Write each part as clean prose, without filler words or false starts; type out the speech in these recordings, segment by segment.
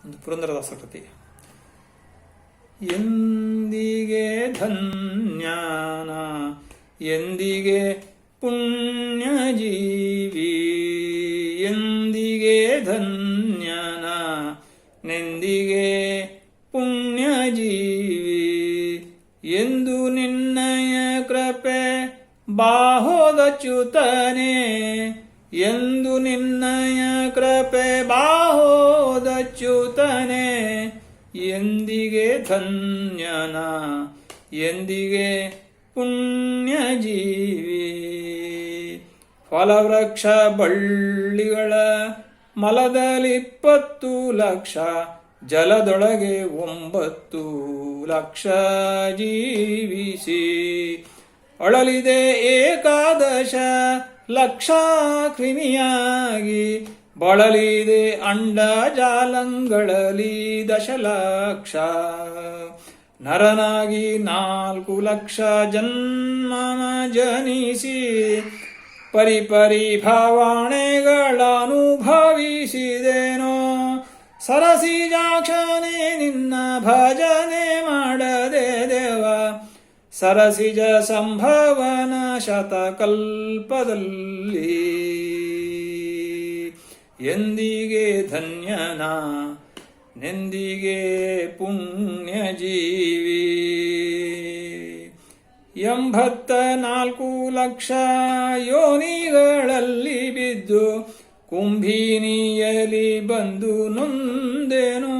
ಒಂದು ಪುರಂದರದಾಸರ ಕೃತಿ. ಎಂದಿಗೆ ಧನ್ಯನ ಎಂದಿಗೆ ಪುಣ್ಯ ಜೀವಿ, ಎಂದಿಗೆ ಧನ್ಯನ ನೆಂದಿಗೆ ಪುಣ್ಯ ಜೀವಿ, ಎಂದು ನಿನ್ನಯ ಕೃಪೆ ಬಾಹೋದಚ್ಯುತನೆ, ಎಂದು ನಿನ್ನಯ ಕೃಪೆ ಬಾಹೋದಚ್ಯುತನೆ, ಎಂದಿಗೆ ಧನ್ಯನ ಎಂದಿಗೆ ಪುಣ್ಯ ಜೀವಿ. ಫಲವೃಕ್ಷ ಬಳ್ಳಿಗಳ ಮಲದಲ್ಲಿ 20 ಲಕ್ಷ, ಜಲದೊಳಗೆ 9 ಲಕ್ಷ ಜೀವಿಸಿ, ಅಳಲಿದೆ 11 ಲಕ್ಷ ಕ್ರಿಮಿಯಾಗಿ, ಬಳಲಿದೆ ಅಂಡಜಾಲಂಗಳಲ್ಲಿ 10 ಲಕ್ಷ, ನರನಾಗಿ 4 ಲಕ್ಷ ಜನ್ಮನ ಜನಿಸಿ, ಪರಿಪರಿ ಭಾವನೆಗಳನುಭವಿಸಿದೆನೋ, ಸರಸಿಜಾಕ್ಷನೇ ನಿನ್ನ ಭಜನೆ ಮಾಡದೆ ದೇವ, ಸರಸಿಜ ಸಂಭವನ ಶತಕಲ್ಪದಲ್ಲಿ, ಎಂದಿಗೆ ಧನ್ಯನ ನೆಂದಿಗೆ ಪುಣ್ಯ ಜೀವಿ. 84 ಲಕ್ಷ ಯೋನಿಗಳಲ್ಲಿ ಬಿದ್ದು, ಕುಂಭಿನಿಯಲಿ ಬಂದು ನೊಂದೆನು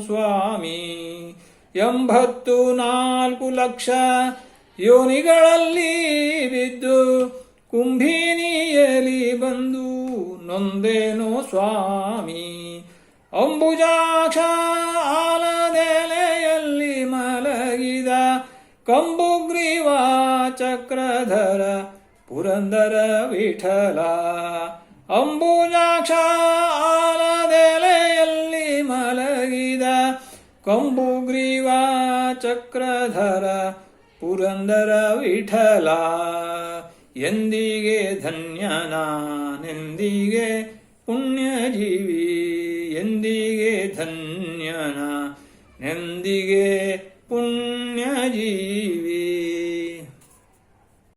ಸ್ವಾಮಿ. 84 ಲಕ್ಷ ಯೋನಿಗಳಲ್ಲಿ ಬಿದ್ದು, ಕುಂಭಿನಿಯಲಿ ಬಂದು ನೊಂದೆನು ಸ್ವಾಮಿ. ಅಂಬುಜಾಕ್ಷ ಆಲದೆಲೆಯಲ್ಲಿ ಮಲಗಿದ, ಕಂಬುಗ್ರೀವ ಚಕ್ರಧರ ಪುರಂದರ ವಿಠಲ. ಅಂಬುಜಾಕ್ಷ ಆಲದೆಲೆಯಲ್ಲಿ ಮಲಗಿದ, ಕಂಬುಗ್ರೀವ ಚಕ್ರಧರ ಪುರಂದರ ವಿಠಲ, ಎಂದಿಗೆ ಧನ್ಯನ ನೆಂದಿಗೆ ಪುಣ್ಯ ಜೀವಿ, ಎಂದಿಗೆ ಧನ್ಯನ ನೆಂದಿಗೆ ಪುಣ್ಯ